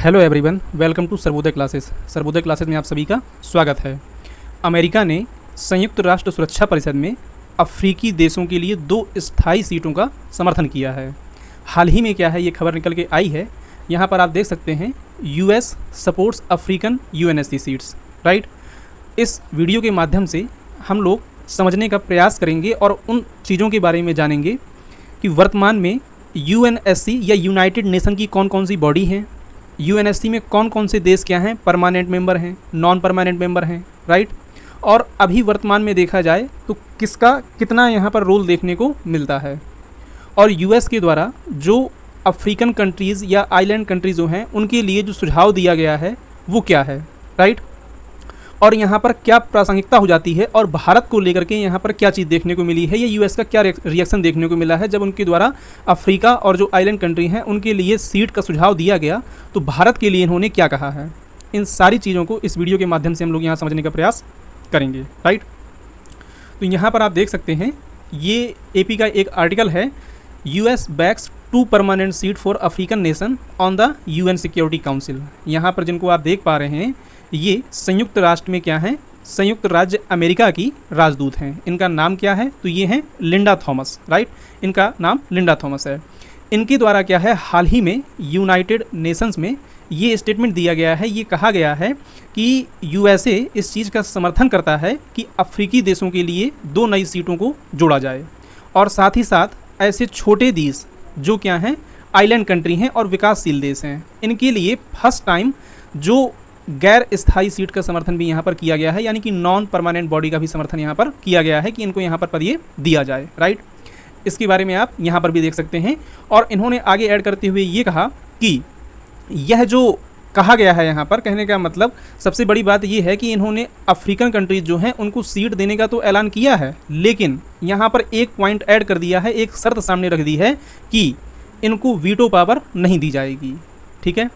Hello everyone, welcome to Sarvodaya classes. Sarvodaya classes में आप सभी का स्वागत है। अमेरिका ने संयुक्त राष्ट्र सुरक्षा परिषद में अफ्रीकी देशों के लिए 2 स्थायी सीटों का समर्थन किया है। हाल ही में क्या है, ये खबर निकल के आई है। यहाँ पर आप देख सकते हैं US supports African UNSC seats, right. इस वीडियो के माध्यम से हम लोग समझने का प्रयास करेंगे और उन चीज़ों के बारे में जानेंगे कि वर्तमान में यूएनएससी या यूनाइटेड नेशन की कौन कौन सी बॉडी हैं, यूएनएससी में कौन कौन से देश क्या हैं, परमानेंट मेंबर हैं, नॉन परमानेंट मेंबर हैं, राइट। और अभी वर्तमान में देखा जाए तो किसका कितना यहाँ पर रोल देखने को मिलता है। और यूएस के द्वारा जो अफ्रीकन कंट्रीज़ या आइलैंड कंट्रीज़ जो हैं उनके लिए जो सुझाव दिया गया है वो क्या है, राइट। और यहाँ पर क्या प्रासंगिकता हो जाती है और भारत को लेकर के यहाँ पर क्या चीज़ देखने को मिली है या यूएस का क्या रिएक्शन देखने को मिला है जब उनके द्वारा अफ्रीका और जो आइलैंड कंट्री हैं उनके लिए सीट का सुझाव दिया गया, तो भारत के लिए इन्होंने क्या कहा है। इन सारी चीज़ों को इस वीडियो के माध्यम से हम लोग यहाँ समझने का प्रयास करेंगे, राइट। तो यहाँ पर आप देख सकते हैं ये AP का एक आर्टिकल है, US backs 2 permanent seat for African nation on the UN security council. यहाँ पर जिनको आप देख पा रहे हैं ये संयुक्त राष्ट्र में क्या हैं, संयुक्त राज्य अमेरिका की राजदूत हैं। इनका नाम क्या है, तो ये हैं लिंडा थॉमस, राइट। इनका नाम लिंडा थॉमस है। इनके द्वारा क्या है, हाल ही में यूनाइटेड नेशंस में ये स्टेटमेंट दिया गया है, ये कहा गया है कि USA इस चीज़ का समर्थन करता है कि अफ्रीकी देशों के लिए 2 नई सीटों को जोड़ा जाए और साथ ही साथ ऐसे छोटे देश जो क्या हैं, आइलैंड कंट्री हैं और विकासशील देश हैं, इनके लिए फर्स्ट टाइम जो गैर स्थायी सीट का समर्थन भी यहाँ पर किया गया है, यानी कि नॉन परमानेंट बॉडी का भी समर्थन यहाँ पर किया गया है कि इनको यहाँ पर पद ये दिया जाए, राइट। इसके बारे में आप यहाँ पर भी देख सकते हैं। और इन्होंने आगे ऐड करते हुए ये कहा कि यह जो कहा गया है यहाँ पर, कहने का मतलब सबसे बड़ी बात ये है कि इन्होंने अफ्रीकन कंट्रीज जो हैं उनको सीट देने का तो ऐलान किया है, लेकिन यहाँ पर एक पॉइंट ऐड कर दिया है, एक शर्त सामने रख दी है कि इनको वीटो पावर नहीं दी जाएगी, ठीक है।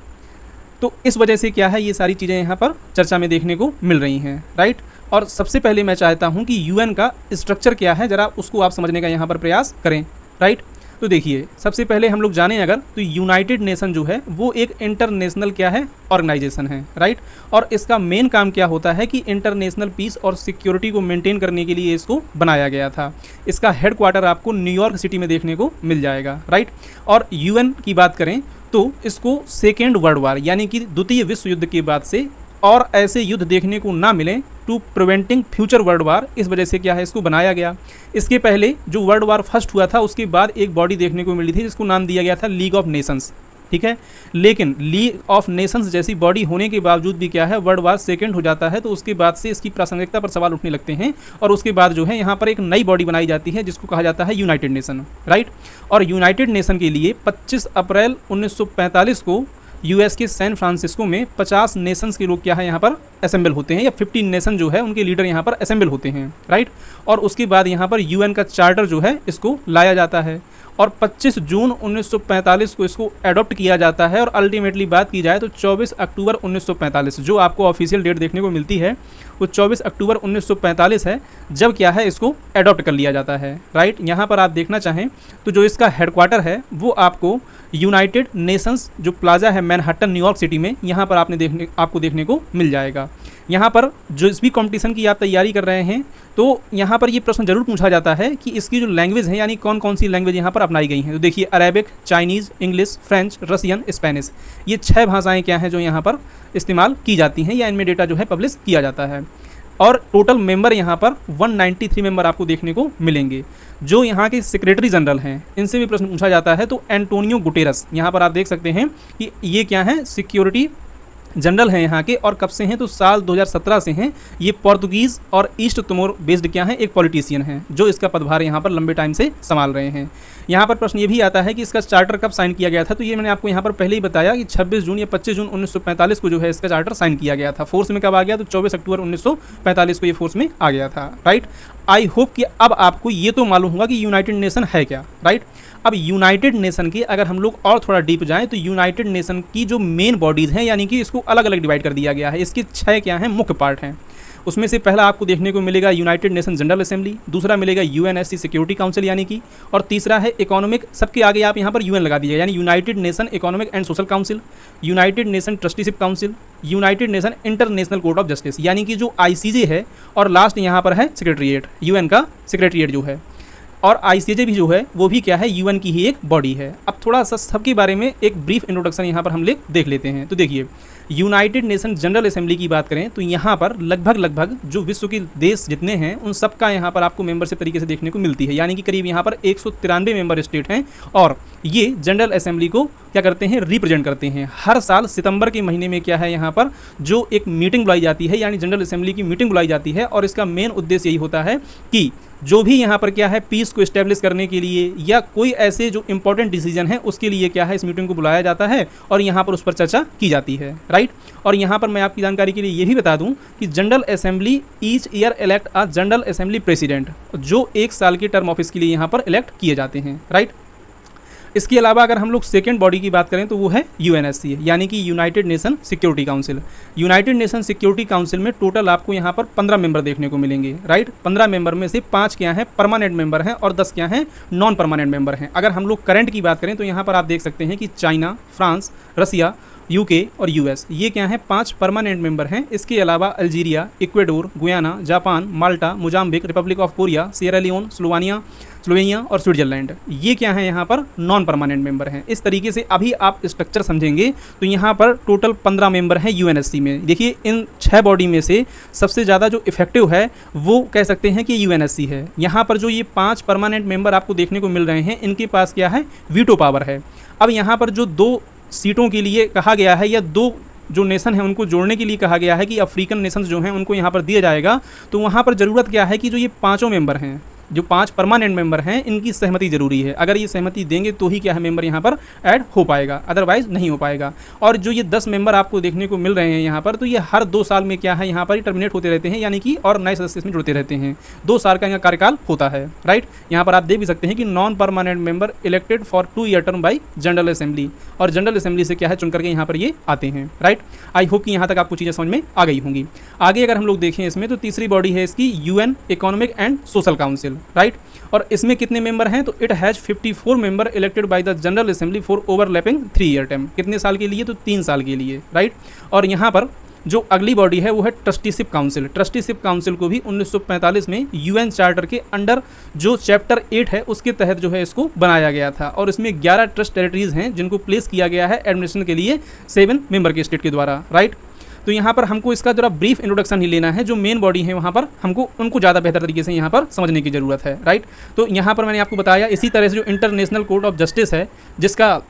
तो इस वजह से क्या है, ये सारी चीज़ें यहाँ पर चर्चा में देखने को मिल रही हैं, राइट। और सबसे पहले मैं चाहता हूँ कि UN का स्ट्रक्चर क्या है, ज़रा उसको आप समझने का यहाँ पर प्रयास करें, राइट। तो देखिए, सबसे पहले हम लोग जानें अगर, तो यूनाइटेड नेशन जो है वो एक इंटरनेशनल क्या है, ऑर्गेनाइजेशन है, राइट। और इसका मेन काम क्या होता है कि इंटरनेशनल पीस और सिक्योरिटी को मेंटेन करने के लिए इसको बनाया गया था। इसका हेडक्वार्टर आपको न्यूयॉर्क सिटी में देखने को मिल जाएगा, राइट। और UN की बात करें तो इसको सेकेंड वर्ल्ड वार यानी कि द्वितीय विश्व युद्ध के बाद से और ऐसे युद्ध देखने को ना मिले to preventing future world war, इस वजह से क्या है इसको बनाया गया। इसके पहले जो वर्ल्ड वार फर्स्ट हुआ था उसके बाद एक बॉडी देखने को मिली थी जिसको नाम दिया गया था लीग ऑफ नेशंस, ठीक है। लेकिन लीग ऑफ नेशंस जैसी बॉडी होने के बावजूद भी क्या है, वर्ल्ड वार सेकेंड हो जाता है, तो उसके बाद से इसकी प्रासंगिकता पर सवाल उठने लगते हैं और उसके बाद जो है यहाँ पर एक नई बॉडी बनाई जाती है जिसको कहा जाता है यूनाइटेड नेशन, राइट। और यूनाइटेड नेशन के लिए 25 अप्रैल 1945 को US के सैन फ्रांसिस्को में 50 नेशंस के लोग क्या है यहाँ पर असेंबल होते हैं, या 15 नेशन जो है उनके लीडर यहाँ पर असेंबल होते हैं, राइट। और उसके बाद यहाँ पर UN का चार्टर जो है इसको लाया जाता है और 25 जून 1945 को इसको एडॉप्ट किया जाता है। और अल्टीमेटली बात की जाए तो 24 अक्टूबर 1945 जो आपको ऑफिशियल डेट देखने को मिलती है वो 24 अक्टूबर 1945 है जब क्या है इसको एडॉप्ट कर लिया जाता है, राइट। यहाँ पर आप देखना चाहें तो जो इसका हेडक्वार्टर है वो आपको यूनाइटेड नेशंस जो प्लाजा है मैनहट्टन न्यूयॉर्क सिटी में, यहाँ पर आपको देखने को मिल जाएगा। यहाँ पर जो इस भी कॉम्पिटिशन की आप तैयारी कर रहे हैं तो यहाँ पर ये प्रश्न जरूर पूछा जाता है कि इसकी जो लैंग्वेज है यानी कौन कौन सी लैंग्वेज यहाँ पर अपनाई गई हैं। तो देखिए, Arabic, Chinese, English, French, Russian, Spanish, ये 6 भाषाएं क्या हैं जो यहाँ पर इस्तेमाल की जाती हैं या इनमें डेटा जो है पब्लिश किया जाता है। और टोटल मेंबर यहाँ पर 193 मेंबर आपको देखने को मिलेंगे। जो यहाँ के सेक्रेटरी जनरल हैं इनसे भी प्रश्न पूछा जाता है, तो एंटोनियो गुटेरस, यहाँ पर आप देख सकते हैं कि ये क्या है, सिक्योरिटी जनरल हैं यहाँ के। और कब से हैं, तो साल 2017 से हैं। ये पोर्तुगीज़ और ईस्ट तिमोर बेस्ड क्या है, एक पॉलिटिशियन हैं जो इसका पदभार यहाँ पर लंबे टाइम से संभाल रहे हैं। यहाँ पर प्रश्न ये भी आता है कि इसका चार्टर कब साइन किया गया था, तो ये मैंने आपको यहाँ पर पहले ही बताया कि 26 जून या 25 जून 1945 को जो है इसका चार्टर साइन किया गया था। फोर्स में कब आ गया, तो 24 अक्टूबर 1945 को ये फोर्स में आ गया था, राइट। आई होप कि अब आपको ये तो मालूम होगा कि यूनाइटेड नेशन है क्या, राइट। अब यूनाइटेड नेशन की अगर हम लोग और थोड़ा डीप जाएं तो यूनाइटेड नेशन की जो मेन बॉडीज़ हैं यानी कि इसको अलग अलग डिवाइड कर दिया गया है। इसके 6 क्या हैं, मुख्य पार्ट हैं। उसमें से पहला आपको देखने को मिलेगा यूनाइटेड नेशन जनरल असेंबली, दूसरा मिलेगा यूएनएससी सिक्योरिटी काउंसिल यानी कि, और तीसरा है इकोनॉमिक, सबके आगे आप यहाँ पर यूएन लगा दीजिए, यानी United nation economic and social council, United nation trusteeship council, United nation international court of justice यानी कि जो आईसीजे है, और लास्ट यहाँ पर है सेक्रेटरीट, यूएन का सेक्रेटरीट जो है, और आईसीजे भी जो है वो भी क्या है, यूएन की ही एक बॉडी है। अब थोड़ा सा सबके बारे में एक ब्रीफ इंट्रोडक्शन यहाँ पर हम लोग देख लेते हैं। तो देखिए, यूनाइटेड नेशन जनरल असेंबली की बात करें तो यहाँ पर लगभग जो विश्व के देश जितने हैं उन सब का यहाँ पर आपको मेंबरशिप तरीके से देखने को मिलती है, यानी कि करीब यहाँ पर 193 मेंबर स्टेट हैं, और ये जनरल असेंबली को क्या करते हैं, रिप्रेजेंट करते हैं। हर साल सितंबर के महीने में क्या है, यहाँ पर जो एक मीटिंग बुलाई जाती है, यानी जनरल असेंबली की मीटिंग बुलाई जाती है, और इसका मेन उद्देश्य यही होता है कि जो भी यहाँ पर क्या है, पीस को इस्टेब्लिश करने के लिए या कोई ऐसे जो इंपॉर्टेंट डिसीजन है उसके लिए क्या है, इस मीटिंग को बुलाया जाता है और यहाँ पर उस पर चर्चा की जाती है, राइट। और यहाँ पर मैं आपकी जानकारी के लिए ये भी बता दूं कि general assembly each year elect a general assembly president, जो 1 साल के टर्म ऑफिस के लिए यहाँ पर इलेक्ट किए जाते हैं, राइट। इसके अलावा अगर हम लोग सेकेंड बॉडी की बात करें तो वो है यूएनएससी, यानी कि United nation security council. United nation security council में टोटल आपको यहाँ पर 15 मेंबर देखने को मिलेंगे, राइट। 15 मेंबर में से 5 क्या हैं, परमानेंट मेंबर हैं, और 10 क्या हैं, नॉन परमानेंट मेंबर हैं। अगर हम लोग करंट की बात करें तो यहाँ पर आप देख सकते हैं कि चाइना, फ्रांस, रसिया, यूके और यूएस, ये क्या हैं, 5 परमानेंट मेंबर हैं। इसके अलावा Algeria, Ecuador, Guyana, Japan, Malta, Mozambique, republic of Korea, Sierra Leone, Slovenia और स्विट्जरलैंड, ये क्या हैं, यहाँ पर नॉन परमानेंट मेंबर हैं। इस तरीके से अभी आप स्ट्रक्चर समझेंगे तो यहाँ पर टोटल 15 मेंबर हैं यूएनएससी में। देखिए, इन 6 बॉडी में से सबसे ज़्यादा जो इफेक्टिव है वो कह सकते हैं कि यूएनएससी है। यहाँ पर जो ये 5 परमानेंट मेंबर आपको देखने को मिल रहे हैं, इनके पास क्या है, वीटो पावर है। अब यहाँ पर जो 2 सीटों के लिए कहा गया है, या 2 जो नेशन है उनको जोड़ने के लिए कहा गया है कि अफ्रीकन नेशंस जो हैं उनको यहाँ पर दिया जाएगा, तो वहाँ पर ज़रूरत क्या है कि जो ये 5 मेंबर हैं, जो 5 परमानेंट मेंबर हैं, इनकी सहमति जरूरी है। अगर ये सहमति देंगे तो ही क्या है, मेंबर यहाँ पर ऐड हो पाएगा, अदरवाइज नहीं हो पाएगा। और जो ये 10 मेंबर आपको देखने को मिल रहे हैं यहाँ पर, तो ये हर 2 साल में क्या है, यहाँ पर टर्मिनेट होते रहते हैं, यानी कि और नए सदस्य इसमें जुड़ते रहते हैं। 2 साल का यहाँ कार्यकाल होता है, राइट। यहाँ पर आप देख भी सकते हैं कि non permanent member elected for 2 year term by general assembly, और जनरल असेंबली से क्या है, चुन करके यहाँ पर ये आते हैं, राइट। आई होप कि यहाँ तक आपको चीज़ें समझ में आ गई होंगी। आगे अगर हम लोग देखें इसमें, तो तीसरी बॉडी है इसकी UN economic and social council, right. और इसमें कितने मेंबर हैं, तो it has 54 member elected by the general assembly for overlapping 3 year term. कितने साल के लिए, तो 3 साल के लिए, राइट। और यहाँ पर जो अगली बॉडी है वो है ट्रस्टीशिप काउंसिल। ट्रस्टीशिप काउंसिल को भी 1945 में यूएन चार्टर के अंडर जो चैप्टर 8 है उसके तहत जो है इसको बनाया गया था, और इसमें 11 ट्रस्ट टेरिटरीज हैं जिनको प्लेस किया गया है एडमिनिस्ट्रेशन के लिए 7 मेंबर के स्टेट के द्वारा, राइट। तो यहाँ पर हमको इसका जरा ब्रीफ इंट्रोडक्शन ही लेना है, जो मेन बॉडी है वहाँ पर हमको उनको ज़्यादा बेहतर तरीके से यहाँ पर समझने की ज़रूरत है, राइट। तो यहाँ पर मैंने आपको बताया, इसी तरह से जो इंटरनेशनल कोर्ट ऑफ जस्टिस है, जिसका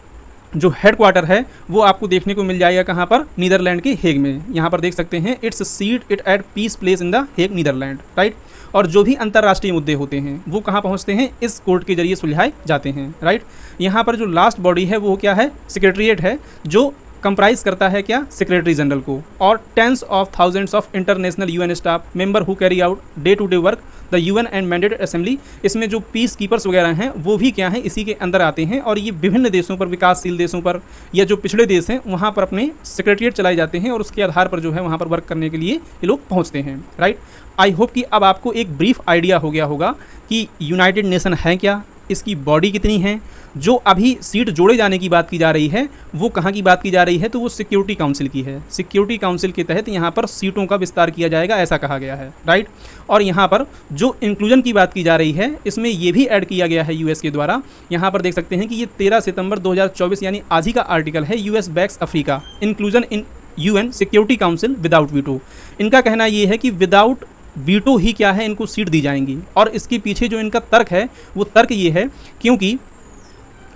जो हेडक्वार्टर है वो आपको देखने को मिल जाएगा कहाँ पर, नीदरलैंड के हेग में। यहाँ पर देख सकते हैं, it's seat it at peace place in the Hague, Netherlands, right. और जो भी अंतर्राष्ट्रीय मुद्दे होते हैं वो कहाँ पहुँचते हैं, इस कोर्ट के जरिए सुलझाए जाते हैं, राइट। यहाँ पर जो लास्ट बॉडी है वो क्या है, सेक्रेटरीट है, जो कंप्राइज करता है क्या, सेक्रेटरी जनरल को, और tens of thousands of international UN staff member who carry out day to day work the UN and mandated assembly. इसमें जो पीस कीपर्स वगैरह हैं वो भी क्या हैं, इसी के अंदर आते हैं, और ये विभिन्न देशों पर, विकासशील देशों पर या जो पिछड़े देश हैं वहाँ पर अपने सेक्रेटरीट चलाए जाते हैं, और उसके आधार पर जो है वहाँ पर वर्क करने के लिए ये लोग पहुँचते हैं, राइट। आई होप कि अब आपको एक ब्रीफ आइडिया हो गया होगा कि यूनाइटेड नेशन है क्या, इसकी बॉडी कितनी है। जो अभी सीट जोड़े जाने की बात की जा रही है वो कहाँ की बात की जा रही है, तो वो सिक्योरिटी काउंसिल की है। सिक्योरिटी काउंसिल के तहत यहाँ पर सीटों का विस्तार किया जाएगा, ऐसा कहा गया है, राइट। और यहाँ पर जो इंक्लूजन की बात की जा रही है, इसमें ये भी ऐड किया गया है यूएस के द्वारा। यहाँ पर देख सकते हैं कि ये 13 सितंबर 2024 यानी आज ही का आर्टिकल है, US backs Africa inclusion in UN security council without veto. इनका कहना ये है कि विदाउट वीटो ही क्या है, इनको सीट दी जाएंगी। और इसके पीछे जो इनका तर्क है वो तर्क ये है, क्योंकि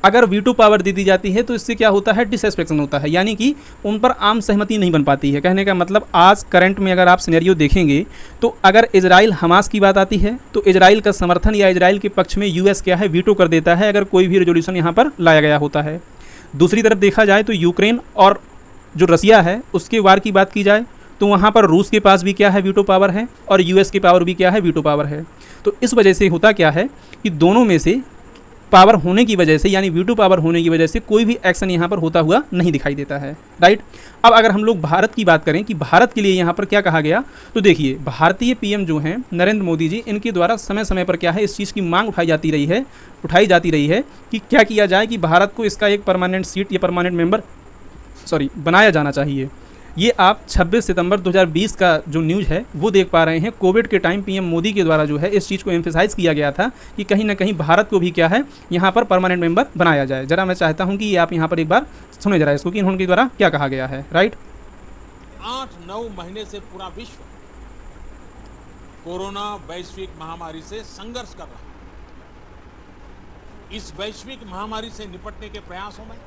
अगर वीटो पावर दे दी जाती है तो इससे क्या होता है, डिसएस्पेक्शन होता है, यानी कि उन पर आम सहमति नहीं बन पाती है। कहने का मतलब, आज करंट में अगर आप सिनेरियो देखेंगे तो अगर इजराइल हमास की बात आती है तो इजराइल का समर्थन या इजराइल के पक्ष में यूएस क्या है, वीटो कर देता है अगर कोई भी रेजोल्यूशन यहाँ पर लाया गया होता है। दूसरी तरफ देखा जाए तो यूक्रेन और जो रसिया है उसके वार की बात की जाए तो वहाँ पर रूस के पास भी क्या है, वीटो पावर है, और यूएस की पावर भी क्या है, वीटो पावर है। तो इस वजह से होता क्या है कि दोनों में से पावर होने की वजह से, यानी वीटो पावर होने की वजह से कोई भी एक्शन यहाँ पर होता हुआ नहीं दिखाई देता है, राइट। अब अगर हम लोग भारत की बात करें कि भारत के लिए यहाँ पर क्या कहा गया, तो देखिए भारतीय पीएम जो हैं नरेंद्र मोदी जी, इनके द्वारा समय समय पर क्या है इस चीज़ की मांग उठाई जाती रही है कि क्या किया जाए कि भारत को इसका एक परमानेंट सीट या परमानेंट मेंबर बनाया जाना चाहिए। ये आप 26 सितंबर 2020 का जो न्यूज़ है वो देख पा रहे हैं। कोविड के टाइम पीएम मोदी के द्वारा जो है इस चीज़ को एम्फेसाइज़ किया गया था कि कहीं ना कहीं भारत को भी क्या है यहाँ पर परमानेंट मेंबर बनाया जाए। जरा मैं चाहता हूँ कि आप यहाँ पर एक बार सुने जरा इसको कि उनके द्वारा क्या कहा गया है, राइट। 8-9 महीने से पूरा विश्व कोरोना वैश्विक महामारी से संघर्ष कर रहा है। इस वैश्विक महामारी से निपटने के प्रयासों में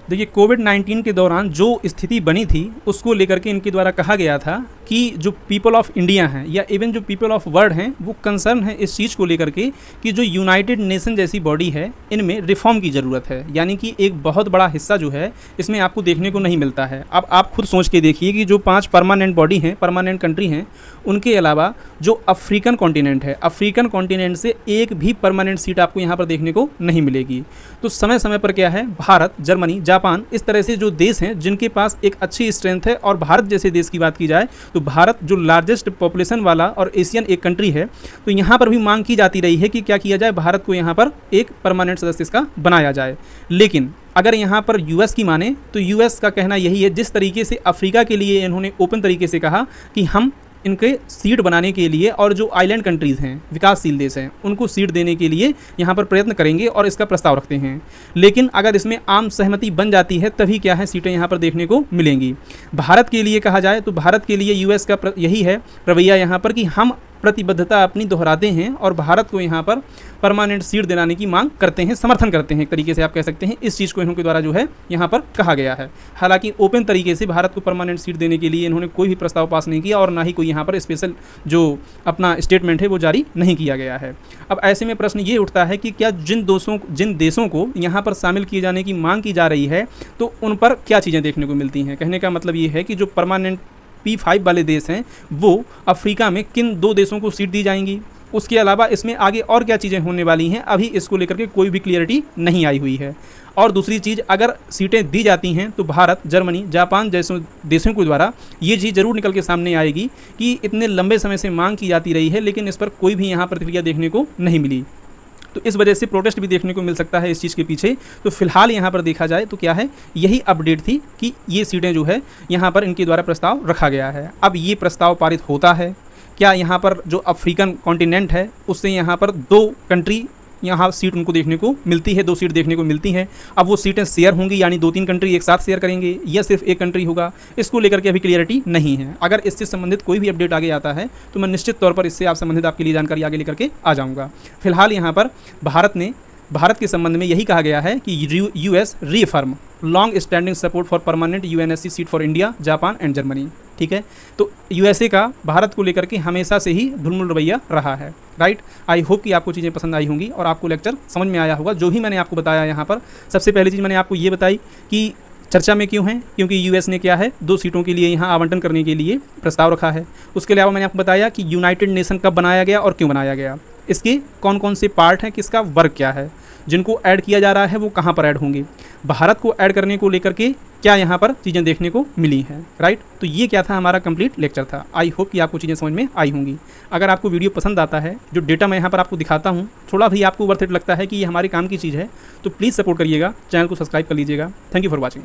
देखिए कोविड-19 के दौरान जो स्थिति बनी थी उसको लेकर के इनके द्वारा कहा गया था कि जो पीपल ऑफ इंडिया हैं या इवन जो पीपल ऑफ वर्ल्ड हैं वो कंसर्न है इस चीज़ को लेकर के कि जो यूनाइटेड नेशन जैसी बॉडी है इनमें रिफॉर्म की ज़रूरत है। यानी कि एक बहुत बड़ा हिस्सा जो है इसमें आपको देखने को नहीं मिलता है। अब आप खुद सोच के देखिए कि जो 5 परमानेंट बॉडी हैं, परमानेंट कंट्री हैं, उनके अलावा जो अफ्रीकन कॉन्टिनेंट है, अफ्रीकन कॉन्टिनेंट से एक भी परमानेंट सीट आपको यहाँ पर देखने को नहीं मिलेगी। तो समय समय पर क्या है भारत, जर्मनी, जापान, इस तरह से जो देश हैं जिनके पास एक अच्छी स्ट्रेंथ है, और भारत जैसे देश की बात की जाए तो भारत जो लार्जेस्ट पॉपुलेशन वाला और एशियन एक कंट्री है, तो यहाँ पर भी मांग की जाती रही है कि क्या किया जाए, भारत को यहाँ पर एक परमानेंट सदस्य इसका बनाया जाए। लेकिन अगर यहाँ पर यूएस की माने तो यूएस का कहना यही है, जिस तरीके से अफ्रीका के लिए इन्होंने ओपन तरीके से कहा कि हम इनके सीट बनाने के लिए और जो आइलैंड कंट्रीज़ हैं, विकासशील देश हैं, उनको सीट देने के लिए यहाँ पर प्रयत्न करेंगे और इसका प्रस्ताव रखते हैं। लेकिन अगर इसमें आम सहमति बन जाती है तभी क्या है सीटें यहाँ पर देखने को मिलेंगी। भारत के लिए कहा जाए तो भारत के लिए यूएस का यही है रवैया यहाँ पर कि हम प्रतिबद्धता अपनी दोहराते हैं और भारत को यहाँ पर परमानेंट सीट दिलाने की मांग करते हैं, समर्थन करते हैं, एक तरीके से आप कह सकते हैं। इस चीज़ को इनके द्वारा जो है यहाँ पर कहा गया है। हालांकि ओपन तरीके से भारत को परमानेंट सीट देने के लिए इन्होंने कोई भी प्रस्ताव पास नहीं किया और ना ही कोई यहाँ पर स्पेशल जो अपना स्टेटमेंट है वो जारी नहीं किया गया है। अब ऐसे में प्रश्न ये उठता है कि क्या जिन देशों को यहाँ पर शामिल किए जाने की मांग की जा रही है तो उन पर क्या चीज़ें देखने को मिलती हैं। कहने का मतलब ये है कि जो परमानेंट P5 वाले देश हैं वो अफ्रीका में किन 2 देशों को सीट दी जाएंगी, उसके अलावा इसमें आगे और क्या चीज़ें होने वाली हैं, अभी इसको लेकर के कोई भी क्लियरिटी नहीं आई हुई है। और दूसरी चीज़, अगर सीटें दी जाती हैं तो भारत, जर्मनी, जापान जैसे देशों के द्वारा ये चीज़ ज़रूर निकल के सामने आएगी कि इतने लंबे समय से मांग की जाती रही है लेकिन इस पर कोई भी यहाँ प्रतिक्रिया देखने को नहीं मिली। तो इस वजह से प्रोटेस्ट भी देखने को मिल सकता है इस चीज़ के पीछे। तो फिलहाल यहाँ पर देखा जाए तो क्या है, यही अपडेट थी कि ये सीटें जो है यहाँ पर इनके द्वारा प्रस्ताव रखा गया है। अब ये प्रस्ताव पारित होता है क्या, यहाँ पर जो अफ्रीकन कॉन्टिनेंट है उससे यहाँ पर 2 कंट्री यहाँ सीट उनको देखने को मिलती है, 2 सीट देखने को मिलती हैं। अब वो सीटें शेयर होंगी यानी 2-3 कंट्री एक साथ शेयर करेंगे या सिर्फ एक कंट्री होगा, इसको लेकर के अभी क्लियरिटी नहीं है। अगर इससे संबंधित कोई भी अपडेट आगे आता है तो मैं निश्चित तौर पर इससे आप संबंधित आपके लिए जानकारी आगे लेकर के आ जाऊँगा। फिलहाल यहाँ पर भारत के संबंध में यही कहा गया है कि US reaffirm long standing support for permanent UNSC seat for India, Japan and Germany. ठीक है, तो यूएसए का भारत को लेकर के हमेशा से ही ढुलमुल रवैया रहा है, राइट। आई होप कि आपको चीज़ें पसंद आई होंगी और आपको लेक्चर समझ में आया होगा। जो भी मैंने आपको बताया यहाँ पर, सबसे पहली चीज़ मैंने आपको ये बताई कि चर्चा में क्यों है, क्योंकि यूएस ने क्या है 2 सीटों के लिए यहाँ आवंटन करने के लिए प्रस्ताव रखा है। उसके अलावा मैंने आपको बताया कि यूनाइटेड नेशन कब बनाया गया और क्यों बनाया गया, इसके कौन कौन से पार्ट हैं, किसका वर्क क्या है, जिनको ऐड किया जा रहा है वो कहाँ पर ऐड होंगे, भारत को ऐड करने को लेकर के क्या यहाँ पर चीज़ें देखने को मिली हैं, राइट। तो ये क्या था, हमारा कंप्लीट लेक्चर था। आई होप कि आपको चीज़ें समझ में आई होंगी। अगर आपको वीडियो पसंद आता है, जो डेटा मैं यहाँ पर आपको दिखाता हूँ, थोड़ा भी आपको वर्थ इट लगता है कि ये हमारे काम की चीज़ है, तो प्लीज़ सपोर्ट करिएगा, चैनल को सब्सक्राइब कर लीजिएगा। Thank you for watching.